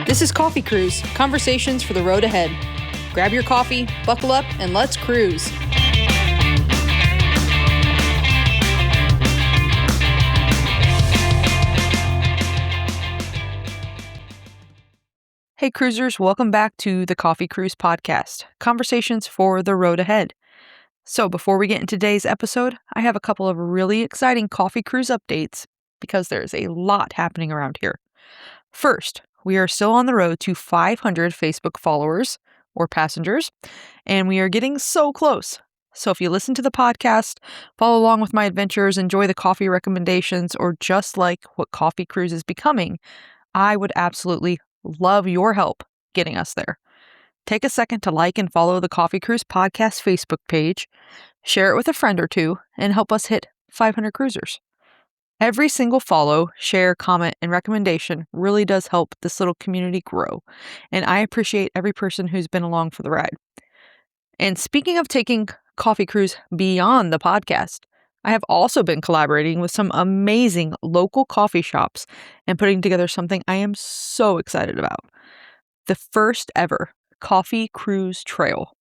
This is Coffee Cruise, conversations for the road ahead. Grab your coffee, buckle up, and let's cruise. Hey cruisers, welcome back to the Coffee Cruise podcast, conversations for the road ahead. So before we get into today's episode, I have a couple of really exciting Coffee Cruise updates because there's a lot happening around here. First, we are still on the road to 500 Facebook followers or passengers, and we are getting so close. So if you listen to the podcast, follow along with my adventures, enjoy the coffee recommendations, or just like what Coffee Cruise is becoming, I would absolutely love your help getting us there. Take a second to like and follow the Coffee Cruise podcast Facebook page, share it with a friend or two, and help us hit 500 cruisers. Every single follow, share, comment, and recommendation really does help this little community grow, and I appreciate every person who's been along for the ride. And speaking of taking Coffee Cruise beyond the podcast, I have also been collaborating with some amazing local coffee shops and putting together something I am so excited about. The first ever Coffee Cruise Trail.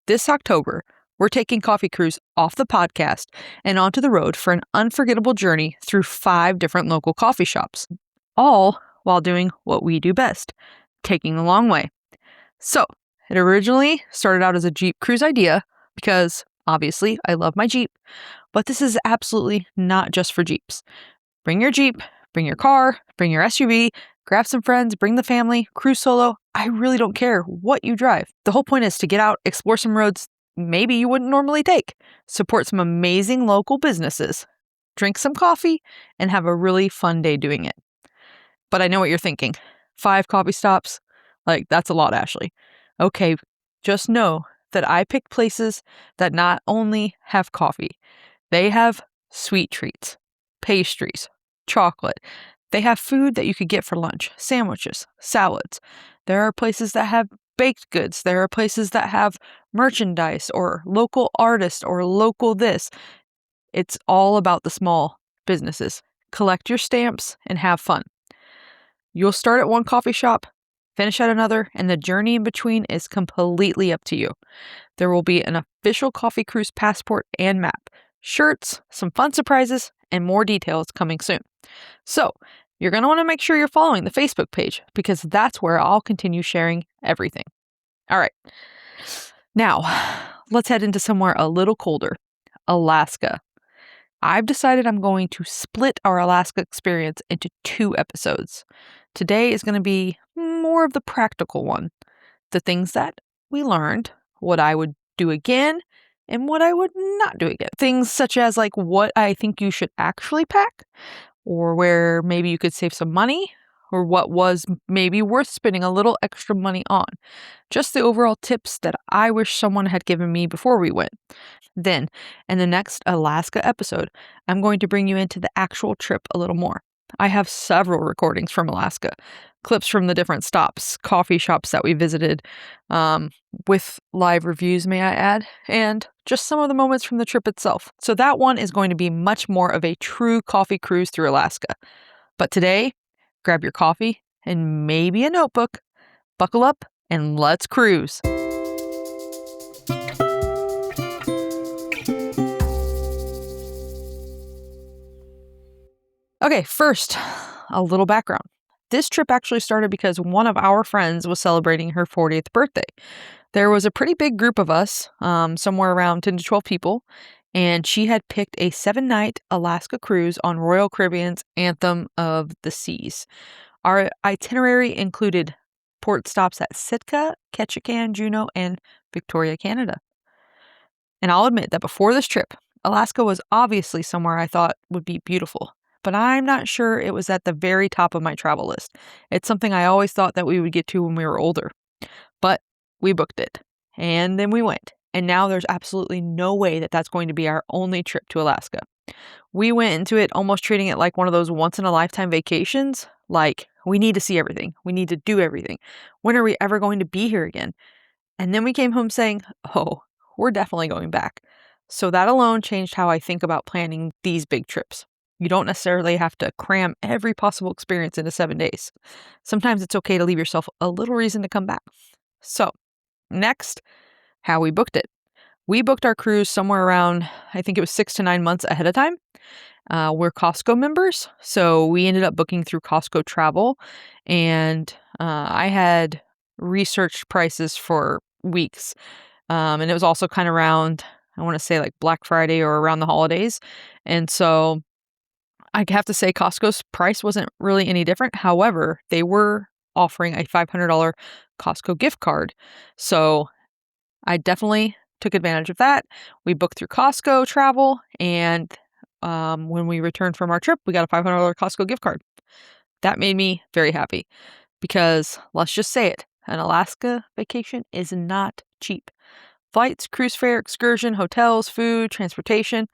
This October, we're taking Coffee Cruise off the podcast and onto the road for an unforgettable journey through 5 different local coffee shops, all while doing what we do best, taking the long way. So, it originally started out as a Jeep cruise idea because, obviously, I love my Jeep, but this is absolutely not just for Jeeps. Bring your Jeep, bring your car, bring your SUV, grab some friends, bring the family, cruise solo. I really don't care what you drive. The whole point is to get out, explore some roads maybe you wouldn't normally take, support some amazing local businesses, drink some coffee, and have a really fun day doing it. But I know what you're thinking. 5 coffee stops? Like, that's a lot, Ashley. Okay, just know that I picked places that not only have coffee, they have sweet treats, pastries, chocolate. They have food that you could get for lunch, sandwiches, salads. There are places that have baked goods. There are places that have merchandise or local artists or local this. It's all about the small businesses. Collect your stamps and have fun. You'll start at one coffee shop, finish at another, and the journey in between is completely up to you. There will be an official Coffee Cruise passport and map, shirts, some fun surprises, and more details coming soon. So, you're going to want to make sure you're following the Facebook page because that's where I'll continue sharing everything. All right. Now, let's head into somewhere a little colder, Alaska. I've decided I'm going to split our Alaska experience into 2 episodes. Today is going to be more of the practical one, the things that we learned, what I would do again, and what I would not do again. Things such as like what I think you should actually pack, or where maybe you could save some money, or what was maybe worth spending a little extra money on. Just the overall tips that I wish someone had given me before we went. Then, in the next Alaska episode, I'm going to bring you into the actual trip a little more. I have several recordings from Alaska, clips from the different stops, coffee shops that we visited, with live reviews, may I add, and just some of the moments from the trip itself. So that one is going to be much more of a true coffee cruise through Alaska. But today, grab your coffee and maybe a notebook, buckle up, and let's cruise. Okay, first, a little background. This trip actually started because one of our friends was celebrating her 40th birthday. There was a pretty big group of us, somewhere around 10 to 12 people, and she had picked a 7-night Alaska cruise on Royal Caribbean's Anthem of the Seas. Our itinerary included port stops at Sitka, Ketchikan, Juneau, and Victoria, Canada. And I'll admit that before this trip, Alaska was obviously somewhere I thought would be beautiful, but I'm not sure it was at the very top of my travel list. It's something I always thought that we would get to when we were older. But we booked it, and then we went. And now there's absolutely no way that that's going to be our only trip to Alaska. We went into it almost treating it like one of those once-in-a-lifetime vacations. Like, we need to see everything. We need to do everything. When are we ever going to be here again? And then we came home saying, oh, we're definitely going back. So that alone changed how I think about planning these big trips. You don't necessarily have to cram every possible experience into 7 days. Sometimes it's okay to leave yourself a little reason to come back. So, next, how we booked it. We booked our cruise somewhere around, I think it was 6 to 9 months ahead of time. We're Costco members, so we ended up booking through Costco Travel, and I had researched prices for weeks, and it was also kind of around, I want to say like Black Friday or around the holidays, and so I have to say Costco's price wasn't really any different. However, they were offering a $500 Costco gift card, so I definitely took advantage of that. We booked through Costco Travel, and when we returned from our trip, we got a $500 Costco gift card. That made me very happy because let's just say it, an Alaska vacation is not cheap. Flights, cruise fare, excursion, hotels, food, transportation,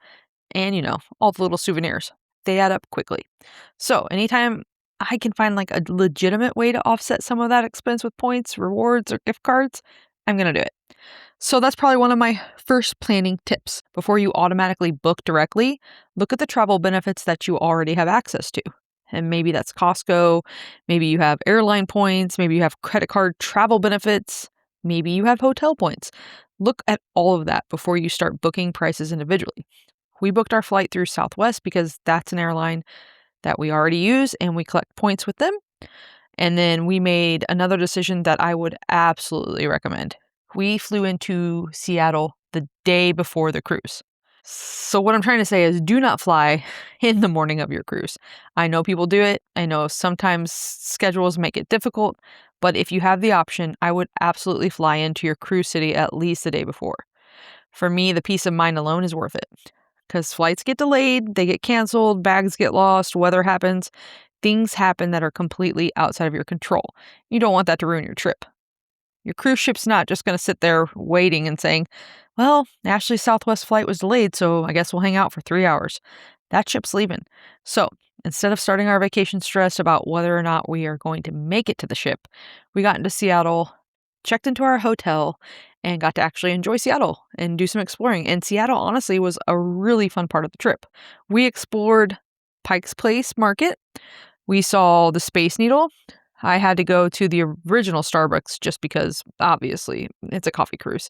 and all the little souvenirs. They add up quickly. So anytime I can find like a legitimate way to offset some of that expense with points, rewards, or gift cards, I'm going to do it. So that's probably one of my first planning tips. Before you automatically book directly, look at the travel benefits that you already have access to. And maybe that's Costco, maybe you have airline points, maybe you have credit card travel benefits, maybe you have hotel points. Look at all of that before you start booking prices individually. We booked our flight through Southwest because that's an airline that we already use and we collect points with them. And then we made another decision that I would absolutely recommend. We flew into Seattle the day before the cruise. So what I'm trying to say is do not fly in the morning of your cruise. I know people do it. I know sometimes schedules make it difficult, but if you have the option, I would absolutely fly into your cruise city at least the day before. For me, the peace of mind alone is worth it because flights get delayed, they get canceled, bags get lost, weather happens. Things happen that are completely outside of your control. You don't want that to ruin your trip. Your cruise ship's not just going to sit there waiting and saying, well, Ashley's Southwest flight was delayed, so I guess we'll hang out for 3 hours. That ship's leaving. So instead of starting our vacation stressed about whether or not we are going to make it to the ship, we got into Seattle, checked into our hotel, and got to actually enjoy Seattle and do some exploring. And Seattle, honestly, was a really fun part of the trip. We explored Pike's Place Market. We saw the Space Needle. I had to go to the original Starbucks just because, obviously, it's a coffee cruise.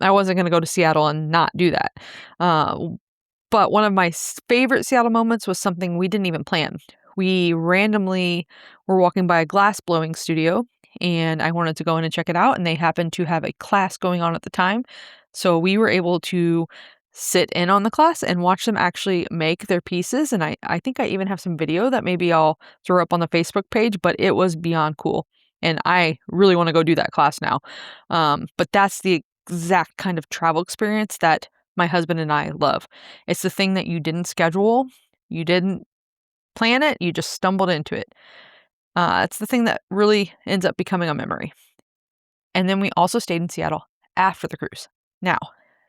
I wasn't going to go to Seattle and not do that. But one of my favorite Seattle moments was something we didn't even plan. We randomly were walking by a glass blowing studio, and I wanted to go in and check it out, and they happened to have a class going on at the time. So we were able to sit in on the class and watch them actually make their pieces. And I think I even have some video that maybe I'll throw up on the Facebook page, but it was beyond cool. And I really want to go do that class now. But that's the exact kind of travel experience that my husband and I love. It's the thing that you didn't schedule, you didn't plan it, you just stumbled into it. It's the thing that really ends up becoming a memory. And then we also stayed in Seattle after the cruise. Now,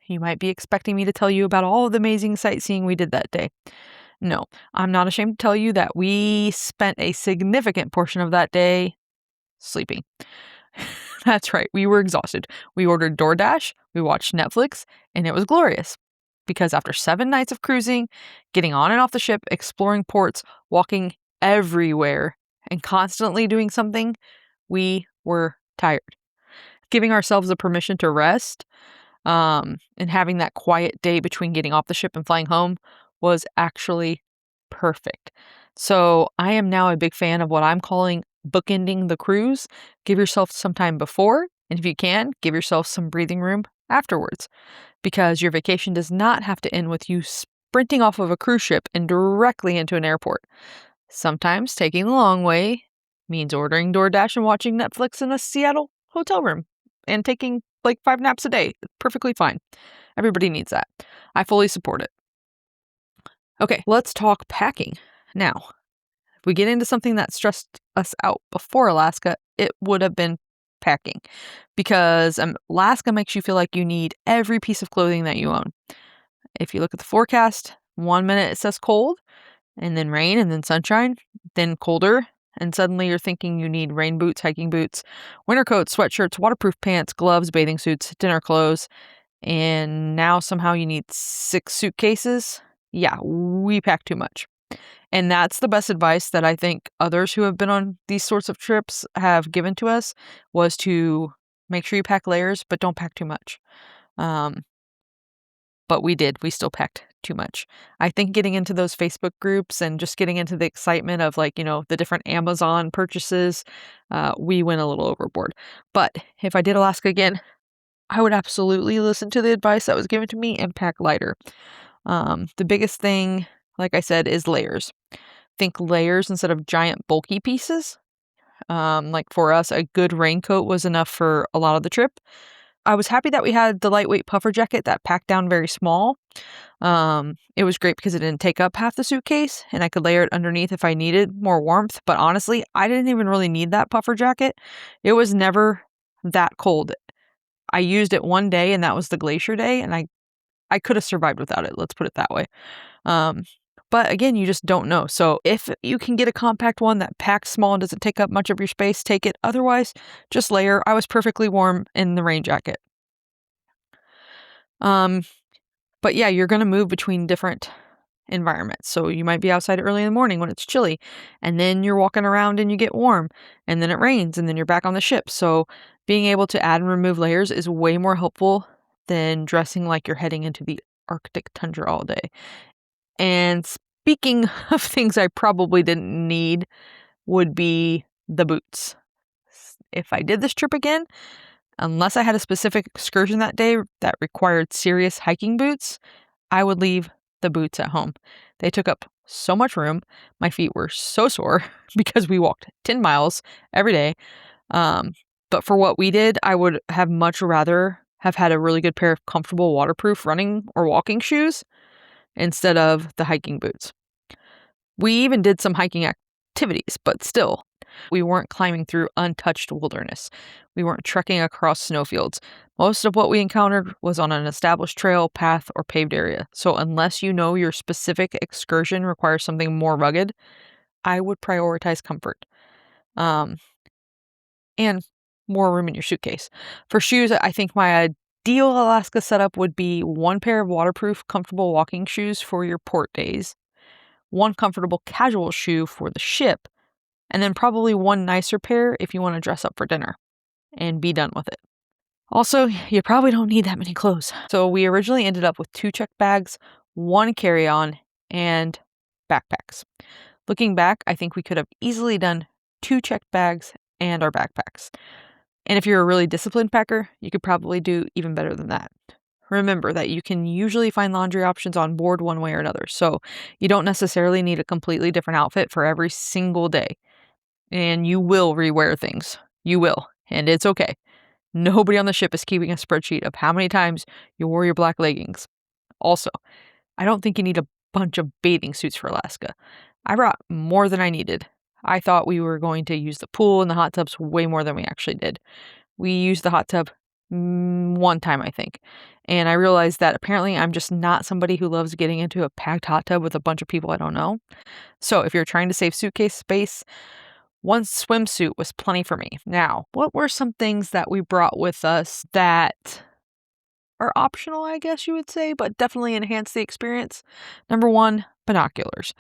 you might be expecting me to tell you about all of the amazing sightseeing we did that day. No, I'm not ashamed to tell you that we spent a significant portion of that day sleeping. That's right, we were exhausted. We ordered DoorDash, we watched Netflix, and it was glorious. Because after 7 nights of cruising, getting on and off the ship, exploring ports, walking everywhere, and constantly doing something, we were tired. Giving ourselves the permission to rest, and having that quiet day between getting off the ship and flying home was actually perfect. So I am now a big fan of what I'm calling bookending the cruise. Give yourself some time before, and if you can, give yourself some breathing room afterwards, because your vacation does not have to end with you sprinting off of a cruise ship and directly into an airport. Sometimes taking the long way means ordering DoorDash and watching Netflix in a Seattle hotel room and taking like 5 naps a day. Perfectly fine. Everybody needs that. I fully support it. Okay, let's talk packing. Now, if we get into something that stressed us out before Alaska, it would have been packing, because Alaska makes you feel like you need every piece of clothing that you own. If you look at the forecast, 1 minute it says cold, and then rain, and then sunshine, then colder, and suddenly you're thinking you need rain boots, hiking boots, winter coats, sweatshirts, waterproof pants, gloves, bathing suits, dinner clothes, and now somehow you need 6 suitcases. Yeah, we pack too much. And that's the best advice that I think others who have been on these sorts of trips have given to us, was to make sure you pack layers, but don't pack too much. Um, but we did. We still packed too much. I think getting into those Facebook groups and just getting into the excitement of, like, the different Amazon purchases, we went a little overboard. But if I did Alaska again, I would absolutely listen to the advice that was given to me and pack lighter. The biggest thing, like I said, is layers. Think layers instead of giant bulky pieces. Like for us, a good raincoat was enough for a lot of the trip. I was happy that we had the lightweight puffer jacket that packed down very small. It was great because it didn't take up half the suitcase, and I could layer it underneath if I needed more warmth. But honestly, I didn't even really need that puffer jacket. It was never that cold. I used it one day, and that was the glacier day, and I could have survived without it. Let's put it that way. Um, but again, you just don't know. So if you can get a compact one that packs small and doesn't take up much of your space, take it. Otherwise, just layer. I was perfectly warm in the rain jacket. But yeah, you're going to move between different environments. So you might be outside early in the morning when it's chilly, and then you're walking around and you get warm, and then it rains, and then you're back on the ship. So being able to add and remove layers is way more helpful than dressing like you're heading into the Arctic tundra all day. And speaking of things I probably didn't need, would be the boots. If I did this trip again, unless I had a specific excursion that day that required serious hiking boots, I would leave the boots at home. They took up so much room. My feet were so sore because we walked 10 miles every day. But for what we did, I would have much rather have had a really good pair of comfortable waterproof running or walking shoes instead of the hiking boots. We even did some hiking activities, but still, we weren't climbing through untouched wilderness. We weren't trekking across snowfields. Most of what we encountered was on an established trail, path, or paved area. So unless you know your specific excursion requires something more rugged, I would prioritize comfort. And more room in your suitcase. For shoes, I think my ideal Alaska setup would be one pair of waterproof, comfortable walking shoes for your port days, one comfortable casual shoe for the ship, and then probably one nicer pair if you want to dress up for dinner, and be done with it. Also, you probably don't need that many clothes. So we originally ended up with 2 check bags, 1 carry-on, and backpacks. Looking back, I think we could have easily done 2 checked bags and our backpacks. And if you're a really disciplined packer, you could probably do even better than that. Remember that you can usually find laundry options on board one way or another, so you don't necessarily need a completely different outfit for every single day. And you will rewear things. You will. And it's okay. Nobody on the ship is keeping a spreadsheet of how many times you wore your black leggings. Also, I don't think you need a bunch of bathing suits for Alaska. I brought more than I needed. I thought we were going to use the pool and the hot tubs way more than we actually did. We used the hot tub one time, I think. And I realized that apparently I'm just not somebody who loves getting into a packed hot tub with a bunch of people I don't know. So if you're trying to save suitcase space, one swimsuit was plenty for me. Now, what were some things that we brought with us that are optional, I guess you would say, but definitely enhance the experience? Number 1, binoculars.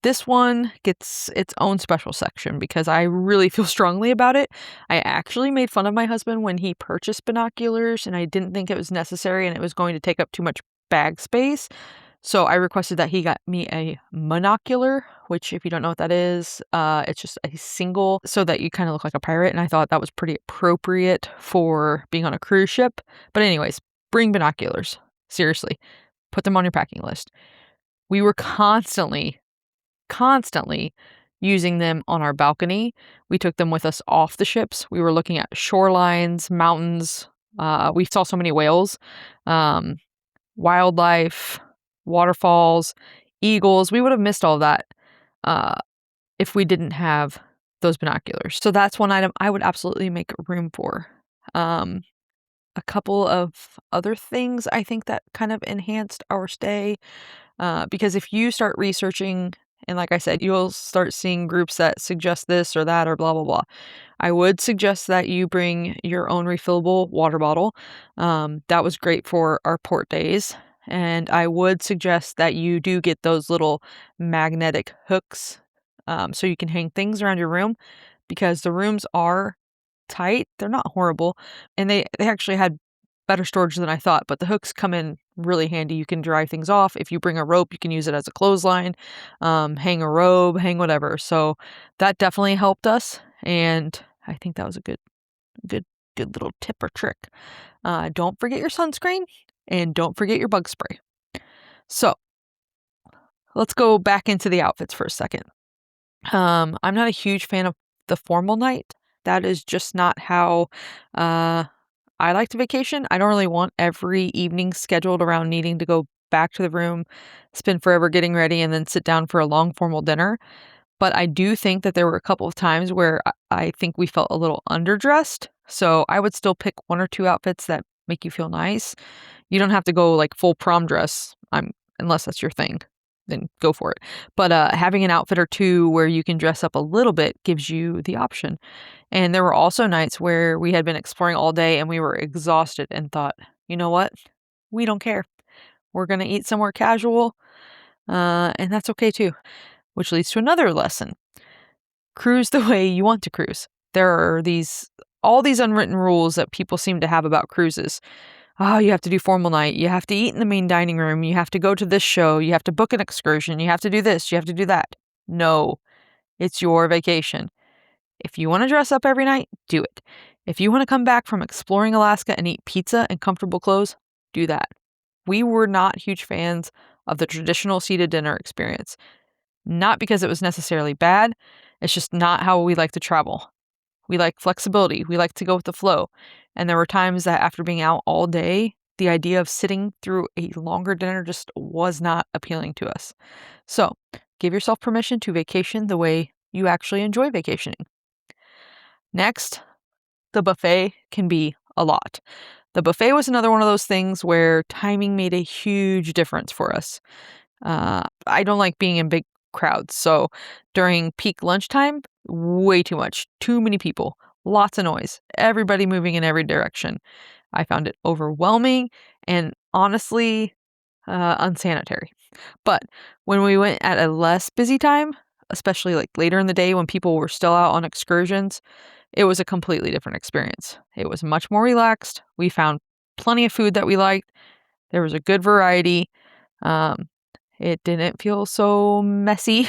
This one gets its own special section because I really feel strongly about it. I actually made fun of my husband when he purchased binoculars, and I didn't think it was necessary and it was going to take up too much bag space. So I requested that he got me a monocular, which, if you don't know what that is, it's just a single so that you kind of look like a pirate. And I thought that was pretty appropriate for being on a cruise ship. But anyways, bring binoculars. Seriously, put them on your packing list. We were constantly using them on our balcony. We took them with us off the ships. We were looking at shorelines, mountains. We saw so many whales, wildlife, waterfalls, eagles. We would have missed all that if we didn't have those binoculars. So that's one item I would absolutely make room for. A couple of other things I think that kind of enhanced our stay, because if you start researching, and like I said, you'll start seeing groups that suggest this or that or blah, blah, blah. I would suggest that you bring your own refillable water bottle. That was great for our port days. and I would suggest that you do get those little magnetic hooks, so you can hang things around your room because the rooms are tight. They're not horrible, and they actually had better storage than I thought, but the hooks come in really handy. You can dry things off. If you bring a rope, you can use it as a clothesline, hang a robe, hang whatever. So that definitely helped us, and I think that was a good, good little tip or trick. Don't forget your sunscreen, and don't forget your bug spray. So let's go back into the outfits for a second. I'm not a huge fan of the formal night. That is just not how uh, I like to vacation. I don't really want every evening scheduled around needing to go back to the room, spend forever getting ready, and then sit down for a long formal dinner. But I do think that there were a couple of times where I think we felt a little underdressed. So I would still pick one or two outfits that make you feel nice. You don't have to go like full prom dress. Unless that's your thing, then go for it. But having an outfit or two where you can dress up a little bit gives you the option. And there were also nights where we had been exploring all day and we were exhausted and thought, you know what? We don't care. We're going to eat somewhere casual, and that's okay too. Which leads to another lesson: cruise the way you want to cruise. There are all these unwritten rules that people seem to have about cruises. Oh, you have to do formal night. You have to eat in the main dining room. You have to go to this show. You have to book an excursion. You have to do this. You have to do that. No, it's your vacation. If you want to dress up every night, do it. If you want to come back from exploring Alaska and eat pizza in comfortable clothes, do that. We were not huge fans of the traditional seated dinner experience. Not because it was necessarily bad, it's just not how we like to travel. We like flexibility, we like to go with the flow. And there were times that after being out all day, the idea of sitting through a longer dinner just was not appealing to us. So, give yourself permission to vacation the way you actually enjoy vacationing. Next, the buffet can be a lot. The buffet was another one of those things where timing made a huge difference for us. I don't like being in big crowds, so during peak lunchtime, way too much, too many people, lots of noise, everybody moving in every direction. I found it overwhelming and honestly unsanitary. But when we went at a less busy time, especially like later in the day when people were still out on excursions, it was a completely different experience. It was much more relaxed. We found plenty of food that we liked. There was a good variety. Um, it didn't feel so messy.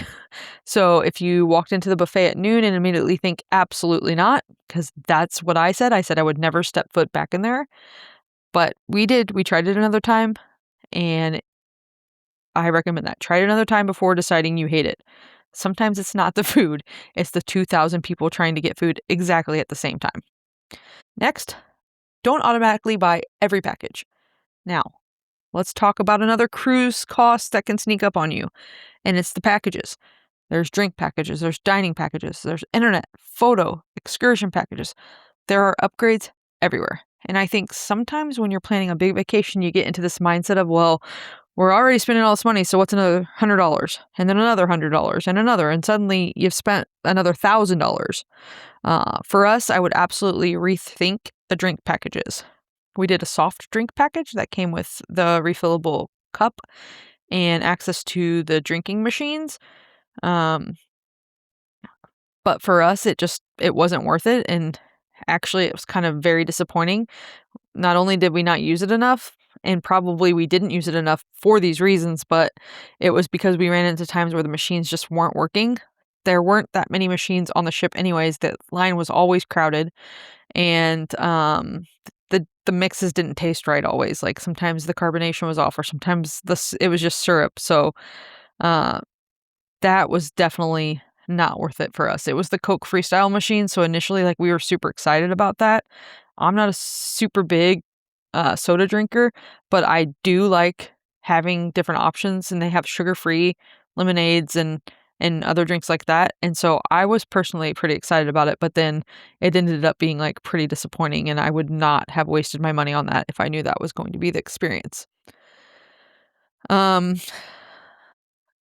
So if you walked into the buffet at noon and immediately think, absolutely not, because that's what I said. I said I would never step foot back in there. But we did. We tried it another time, and I recommend that. Try it another time before deciding you hate it. Sometimes it's not the food, it's the 2,000 people trying to get food exactly at the same time. Next, don't automatically buy every package. Now, let's talk about another cruise cost that can sneak up on you, and it's the packages. There's drink packages, there's dining packages, there's internet, photo, excursion packages. There are upgrades everywhere. And I think sometimes when you're planning a big vacation, you get into this mindset of, well, we're already spending all this money, so what's another $100? And then another $100 and another, and suddenly you've spent another $1,000. For us, I would absolutely rethink the drink packages. We did a soft drink package that came with the refillable cup and access to the drinking machines. Um, but for us, it wasn't worth it, and actually, it was kind of very disappointing. Not only did we not use it enough, and probably we didn't use it enough for these reasons, but it was because we ran into times where the machines just weren't working. There weren't that many machines on the ship anyways. The line was always crowded, and the mixes didn't taste right always. Like sometimes the carbonation was off, or sometimes it was just syrup. So uh, that was definitely not worth it for us. It was the Coke Freestyle machine, so initially, like, we were super excited about that. I'm not a super big soda drinker, but I do like having different options, and they have sugar-free lemonades and other drinks like that. And so I was personally pretty excited about it, but then it ended up being like pretty disappointing, and I would not have wasted my money on that if I knew that was going to be the experience. Um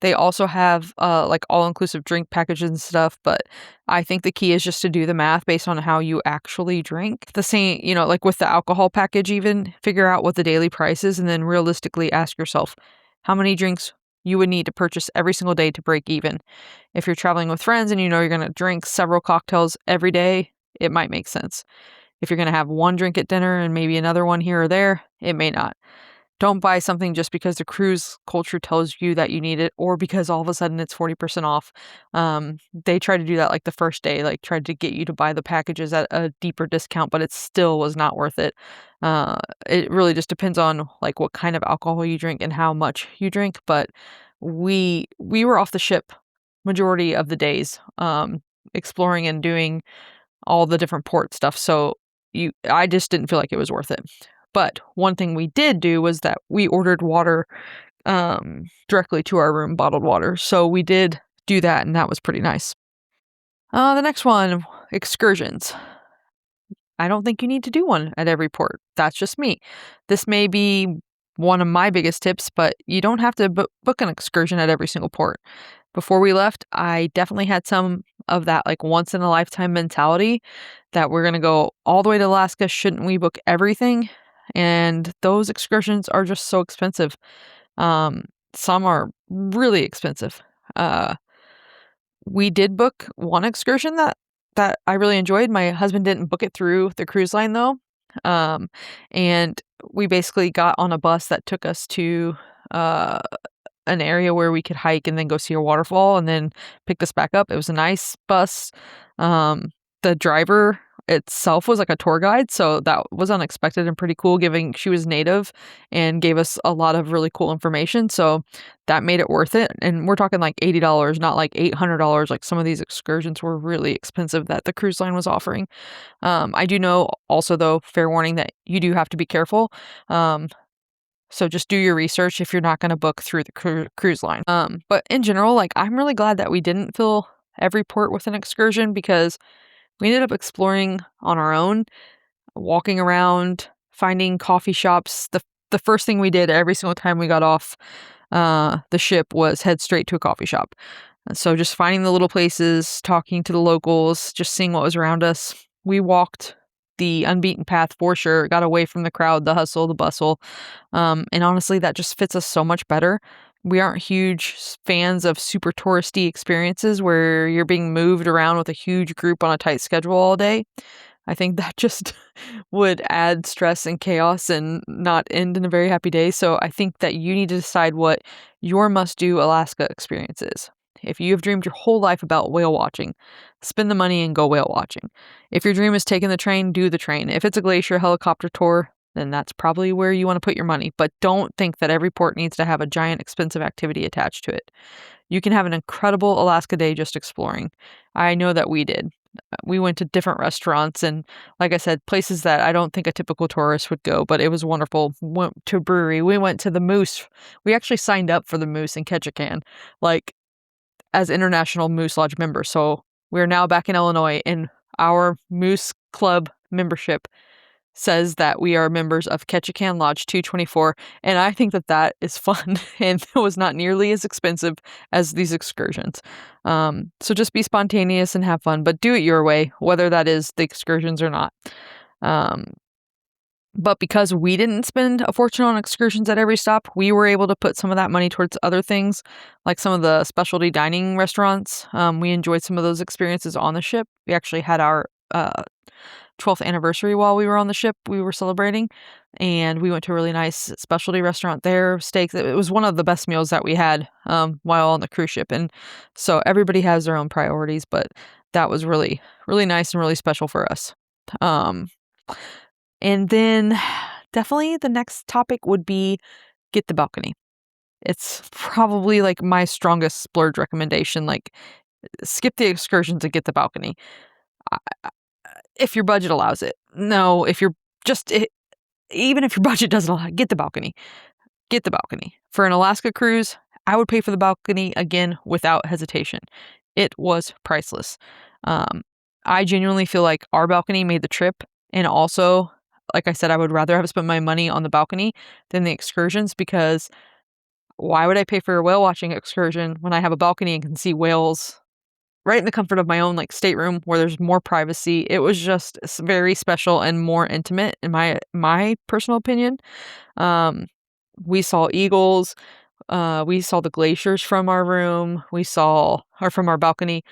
They also have like all-inclusive drink packages and stuff, but I think the key is just to do the math based on how you actually drink. The same, like with the alcohol package even, figure out what the daily price is and then realistically ask yourself how many drinks you would need to purchase every single day to break even. If you're traveling with friends and you're going to drink several cocktails every day, it might make sense. If you're going to have one drink at dinner and maybe another one here or there, it may not. Don't buy something just because the cruise culture tells you that you need it or because all of a sudden it's 40% off. They try to do that like the first day, like tried to get you to buy the packages at a deeper discount, but it still was not worth it. It really just depends on like what kind of alcohol you drink and how much you drink. But we were off the ship majority of the days, exploring and doing all the different port stuff. So I just didn't feel like it was worth it. But one thing we did do was that we ordered water directly to our room, bottled water. So we did do that, and that was pretty nice. The next one, excursions. I don't think you need to do one at every port. That's just me. This may be one of my biggest tips, but you don't have to book an excursion at every single port. Before we left, I definitely had some of that like once in a lifetime mentality that we're going to go all the way to Alaska. Shouldn't we book everything? And those excursions are just so expensive. Some are really expensive. We did book one excursion that I really enjoyed. My husband didn't book it through the cruise line though. And we basically got on a bus that took us to an area where we could hike and then go see a waterfall and then picked us back up. It was a nice bus. The driver itself was like a tour guide, so that was unexpected and pretty cool, given she was native and gave us a lot of really cool information. So that made it worth it. And we're talking like $80, not like $800. Like some of these excursions were really expensive that the cruise line was offering. I do know also though, fair warning, that you do have to be careful. So just do your research if you're not going to book through the cruise line. But in general, like I'm really glad that we didn't fill every port with an excursion because we ended up exploring on our own, walking around, finding coffee shops. The first thing we did every single time we got off the ship was head straight to a coffee shop. So just finding the little places, talking to the locals, just seeing what was around us. We walked the unbeaten path for sure, got away from the crowd, the hustle, the bustle. And honestly, that just fits us so much better. We aren't huge fans of super touristy experiences where you're being moved around with a huge group on a tight schedule all day. I think that just would add stress and chaos and not end in a very happy day. So I think that you need to decide what your must-do Alaska experience is. If you have dreamed your whole life about whale watching, spend the money and go whale watching. If your dream is taking the train, do the train. If it's a glacier helicopter tour, then that's probably where you want to put your money. But don't think that every port needs to have a giant expensive activity attached to it. You can have an incredible Alaska day just exploring. I know that we did. We went to different restaurants and, like I said, places that I don't think a typical tourist would go, but it was wonderful. Went to a brewery. We went to the Moose. We actually signed up for the Moose in Ketchikan, like as International Moose Lodge members. So we're now back in Illinois, and our Moose Club membership says that we are members of Ketchikan Lodge 224, and I think that that is fun, and it was not nearly as expensive as these excursions. So just be spontaneous and have fun, but do it your way, whether that is the excursions or not. But because we didn't spend a fortune on excursions at every stop, we were able to put some of that money towards other things, like some of the specialty dining restaurants. We enjoyed some of those experiences on the ship. We actually had our 12th anniversary while we were on the ship. We were celebrating, and we went to a really nice specialty restaurant there, steaks. It was one of the best meals that we had while on the cruise ship. And so everybody has their own priorities, but that was really, really nice and really special for us. And then definitely the next topic would be get the balcony. It's probably like my strongest splurge recommendation. Like skip the excursions and get the balcony. If your budget allows it. No, if you're even if your budget doesn't allow it, get the balcony. Get the balcony. For an Alaska cruise, I would pay for the balcony again without hesitation. It was priceless. I genuinely feel like our balcony made the trip, and also, like I said, I would rather have spent my money on the balcony than the excursions because why would I pay for a whale watching excursion when I have a balcony and can see whales right in the comfort of my own like stateroom where there's more privacy? It was just very special and more intimate in my personal opinion. Um, we saw eagles. We saw the glaciers from our room. From our balcony.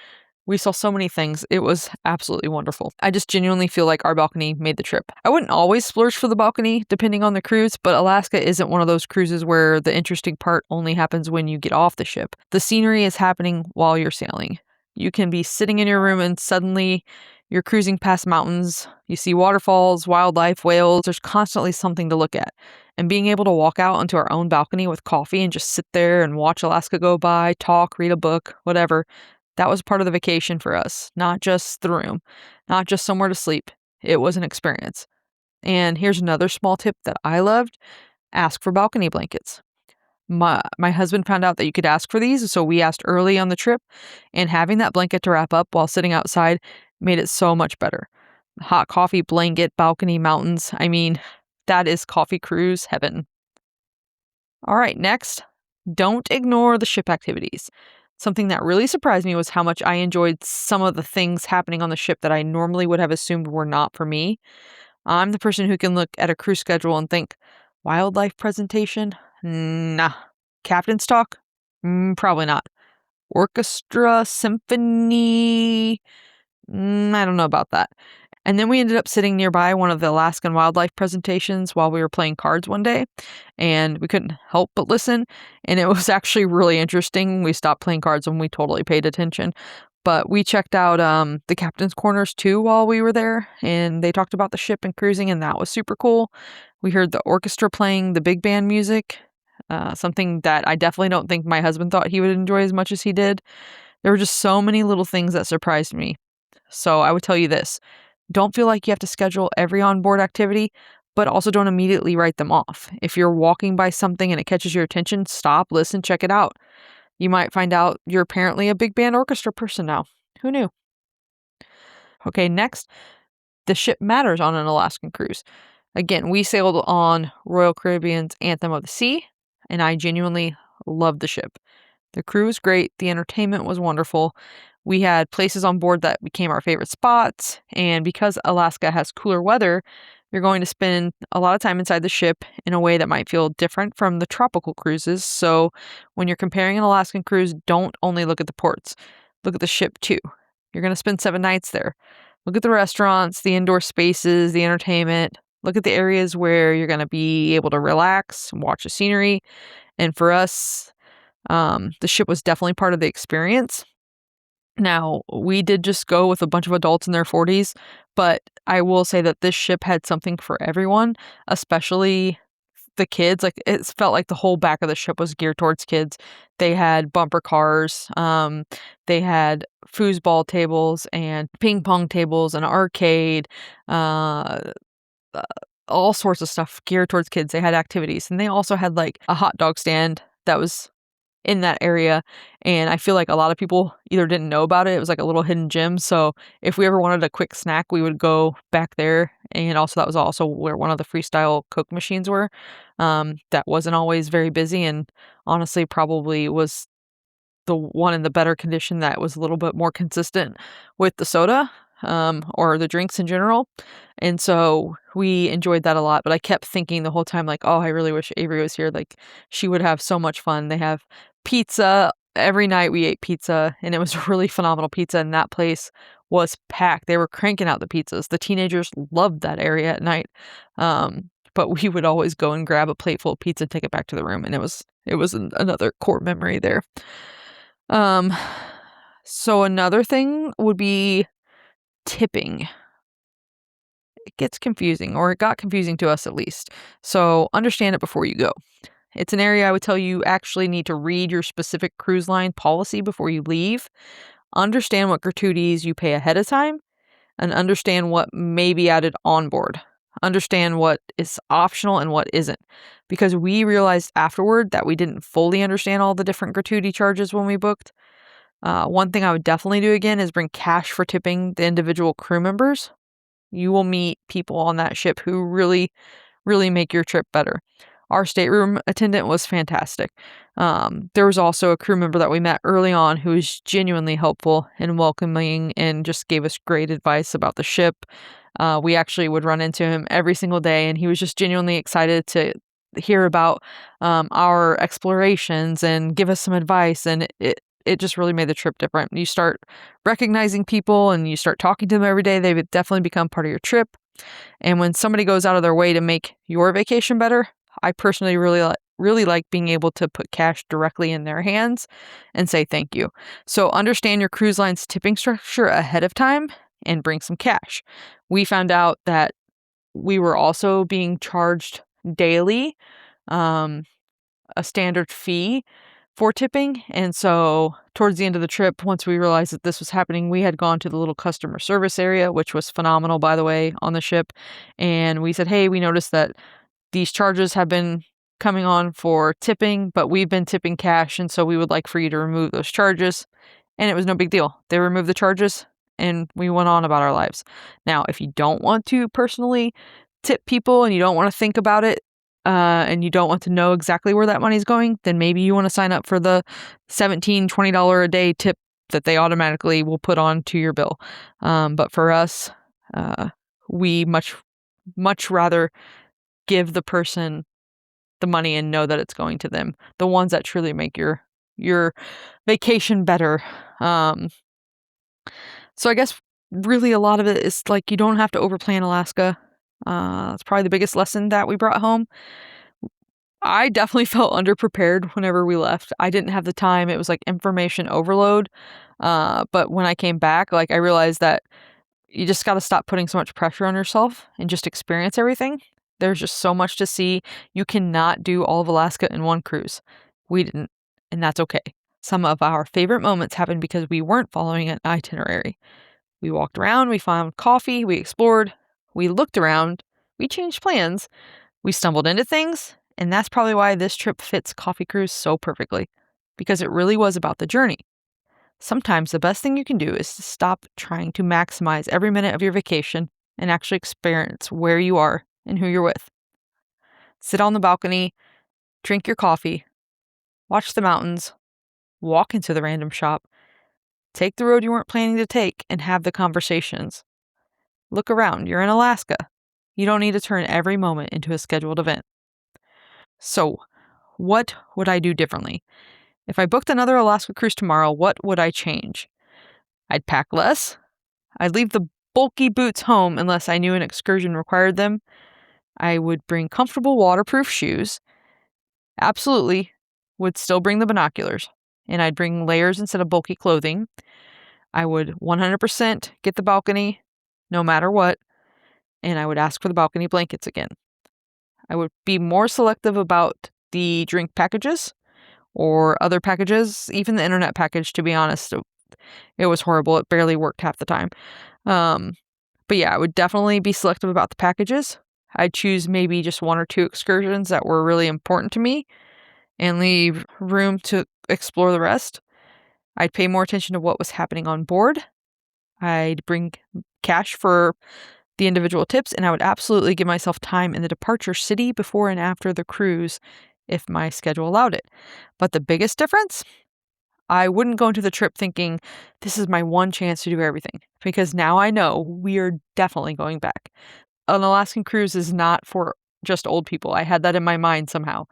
We saw so many things. It was absolutely wonderful. I just genuinely feel like our balcony made the trip. I wouldn't always splurge for the balcony, depending on the cruise, but Alaska isn't one of those cruises where the interesting part only happens when you get off the ship. The scenery is happening while you're sailing. You can be sitting in your room and suddenly you're cruising past mountains. You see waterfalls, wildlife, whales. There's constantly something to look at. And being able to walk out onto our own balcony with coffee and just sit there and watch Alaska go by, talk, read a book, whatever, that was part of the vacation for us, not just the room, not just somewhere to sleep. It was an experience. And here's another small tip that I loved. Ask for balcony blankets. My husband found out that you could ask for these, so we asked early on the trip, and having that blanket to wrap up while sitting outside made it so much better. Hot coffee, blanket, balcony, mountains. I mean, that is coffee cruise heaven. All right, next, don't ignore the ship activities. Something that really surprised me was how much I enjoyed some of the things happening on the ship that I normally would have assumed were not for me. I'm the person who can look at a cruise schedule and think, wildlife presentation? Nah. Captain's talk? Probably not. Orchestra, symphony? I don't know about that. And then we ended up sitting nearby one of the Alaskan wildlife presentations while we were playing cards one day, and we couldn't help but listen. And it was actually really interesting. We stopped playing cards when we totally paid attention. But we checked out the captain's corners too while we were there, and they talked about the ship and cruising, and that was super cool. We heard the orchestra playing the big band music, something that I definitely don't think my husband thought he would enjoy as much as he did. There were just so many little things that surprised me. So I would tell you this. Don't feel like you have to schedule every onboard activity, but also don't immediately write them off. If you're walking by something and it catches your attention, stop, listen, check it out. You might find out you're apparently a big band orchestra person now. Who knew? Okay, next, the ship matters on an Alaskan cruise. Again, we sailed on Royal Caribbean's Anthem of the Sea, and I genuinely loved the ship. The crew was great. The entertainment was wonderful. We had places on board that became our favorite spots. And because Alaska has cooler weather, you're going to spend a lot of time inside the ship in a way that might feel different from the tropical cruises. So when you're comparing an Alaskan cruise, don't only look at the ports. Look at the ship too. You're going to spend 7 nights there. Look at the restaurants, the indoor spaces, the entertainment. Look at the areas where you're going to be able to relax and watch the scenery. And for us, the ship was definitely part of the experience. Now, we did just go with a bunch of adults in their 40s, but I will say that this ship had something for everyone, especially the kids. Like, it felt like the whole back of the ship was geared towards kids. They had bumper cars, they had foosball tables and ping pong tables, an arcade, uh, all sorts of stuff geared towards kids. They had activities, and they also had like a hot dog stand that was in that area, and I feel like a lot of people either didn't know about it. It was like a little hidden gem. So if we ever wanted a quick snack, we would go back there. And also that was also where one of the freestyle Coke machines were. That wasn't always very busy, and honestly probably was the one in the better condition that was a little bit more consistent with the soda, or the drinks in general. And so we enjoyed that a lot. But I kept thinking the whole time, like, oh, I really wish Avery was here. Like, she would have so much fun. They have pizza. Every night we ate pizza, and it was really phenomenal pizza. And that place was packed. They were cranking out the pizzas. The teenagers loved that area at night. But we would always go and grab a plate full of pizza and take it back to the room. And it was another core memory there. So another thing would be tipping. It gets confusing, or it got confusing to us at least. So understand it before you go. It's an area I would tell you actually need to read your specific cruise line policy before you leave. Understand what gratuities you pay ahead of time, and understand what may be added on board. Understand what is optional and what isn't. Because we realized afterward that we didn't fully understand all the different gratuity charges when we booked. One thing I would definitely do again is bring cash for tipping the individual crew members. You will meet people on that ship who really, really make your trip better. Our stateroom attendant was fantastic. There was also a crew member that we met early on who was genuinely helpful and welcoming and just gave us great advice about the ship. We actually would run into him every single day, and he was just genuinely excited to hear about our explorations and give us some advice. And it just really made the trip different. You start recognizing people and you start talking to them every day. They would definitely become part of your trip. And when somebody goes out of their way to make your vacation better, I personally really like being able to put cash directly in their hands and say thank you. So understand your cruise line's tipping structure ahead of time and bring some cash. We found out that we were also being charged daily, a standard fee for tipping. And so towards the end of the trip, once we realized that this was happening, we had gone to the little customer service area, which was phenomenal, by the way, on the ship. And we said, hey, we noticed that these charges have been coming on for tipping, but we've been tipping cash. And so we would like for you to remove those charges. And it was no big deal. They removed the charges and we went on about our lives. Now, if you don't want to personally tip people and you don't want to think about it, and you don't want to know exactly where that money's going, then maybe you want to sign up for the $17, $20 a day tip that they automatically will put onto your bill. But for us, we much rather give the person the money and know that it's going to them. The ones that truly make your vacation better. So I guess really a lot of it is like you don't have to overplan Alaska. It's probably the biggest lesson that we brought home. I definitely felt underprepared whenever we left. I didn't have the time. It was like information overload. But when I came back, like I realized that you just got to stop putting so much pressure on yourself and just experience everything. There's just so much to see. You cannot do all of Alaska in one cruise. We didn't, and that's okay. Some of our favorite moments happened because we weren't following an itinerary. We walked around, we found coffee, we explored, we looked around, we changed plans, we stumbled into things, and that's probably why this trip fits Coffee Cruise so perfectly, because it really was about the journey. Sometimes the best thing you can do is to stop trying to maximize every minute of your vacation and actually experience where you are and who you're with. Sit on the balcony, drink your coffee, watch the mountains, walk into the random shop, take the road you weren't planning to take, and have the conversations. Look around. You're in Alaska. You don't need to turn every moment into a scheduled event. So, what would I do differently? If I booked another Alaska cruise tomorrow, what would I change? I'd pack less. I'd leave the bulky boots home unless I knew an excursion required them. I would bring comfortable waterproof shoes. Absolutely. Would still bring the binoculars. And I'd bring layers instead of bulky clothing. I would 100% get the balcony, no matter what. And I would ask for the balcony blankets again. I would be more selective about the drink packages or other packages, even the internet package, to be honest. It was horrible. It barely worked half the time. But yeah, I would definitely be selective about the packages. I'd choose maybe just one or two excursions that were really important to me and leave room to explore the rest. I'd pay more attention to what was happening on board. I'd bring cash for the individual tips, and I would absolutely give myself time in the departure city before and after the cruise if my schedule allowed it. But the biggest difference, I wouldn't go into the trip thinking, this is my one chance to do everything, because now I know we are definitely going back. An Alaskan cruise is not for just old people. I had that in my mind somehow.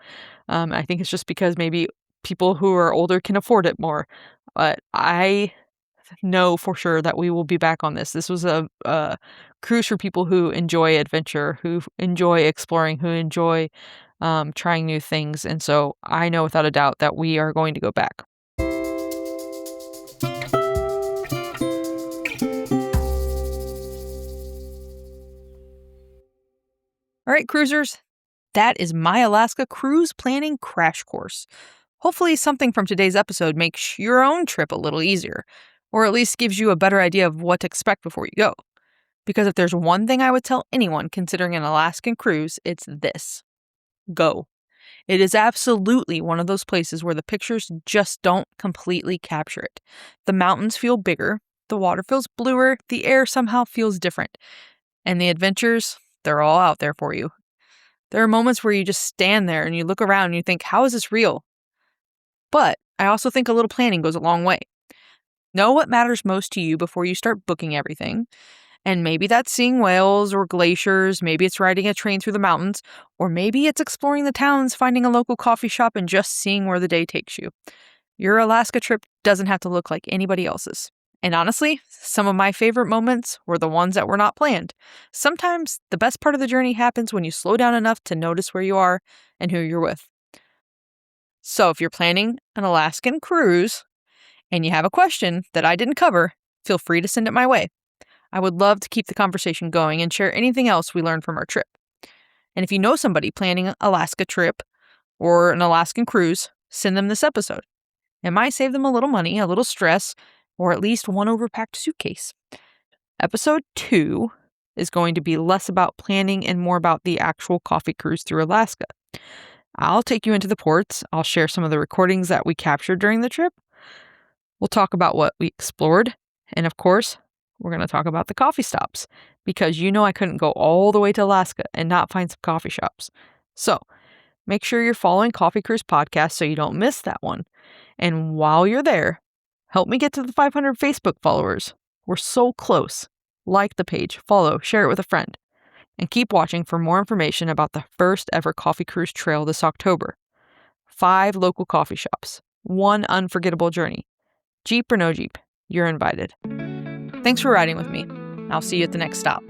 I think it's just because maybe people who are older can afford it more. But I know for sure that we will be back on this. This was a cruise for people who enjoy adventure, who enjoy exploring, who enjoy trying new things. And so I know without a doubt that we are going to go back. All right, cruisers, that is my Alaska cruise planning crash course. Hopefully something from today's episode makes your own trip a little easier, or at least gives you a better idea of what to expect before you go. Because if there's one thing I would tell anyone considering an Alaskan cruise, it's this. Go. It is absolutely one of those places where the pictures just don't completely capture it. The mountains feel bigger, the water feels bluer, the air somehow feels different, and the adventures, they're all out there for you. There are moments where you just stand there and you look around and you think, how is this real? But I also think a little planning goes a long way. Know what matters most to you before you start booking everything. And maybe that's seeing whales or glaciers, maybe it's riding a train through the mountains, or maybe it's exploring the towns, finding a local coffee shop, and just seeing where the day takes you. Your Alaska trip doesn't have to look like anybody else's. And honestly, some of my favorite moments were the ones that were not planned. Sometimes the best part of the journey happens when you slow down enough to notice where you are and who you're with. So if you're planning an Alaskan cruise and you have a question that I didn't cover, feel free to send it my way. I would love to keep the conversation going and share anything else we learned from our trip. And if you know somebody planning an Alaska trip or an Alaskan cruise, send them this episode. It might save them a little money, a little stress, or at least one overpacked suitcase. Episode 2 is going to be less about planning and more about the actual coffee cruise through Alaska. I'll take you into the ports. I'll share some of the recordings that we captured during the trip. We'll talk about what we explored. And of course, we're going to talk about the coffee stops because I couldn't go all the way to Alaska and not find some coffee shops. So make sure you're following Coffee Cruise Podcast so you don't miss that one. And while you're there, help me get to the 500 Facebook followers. We're so close. Like the page, follow, share it with a friend. And keep watching for more information about the first ever Coffee Cruise Trail this October. 5 local coffee shops. 1 unforgettable journey. Jeep or no Jeep, you're invited. Thanks for riding with me. I'll see you at the next stop.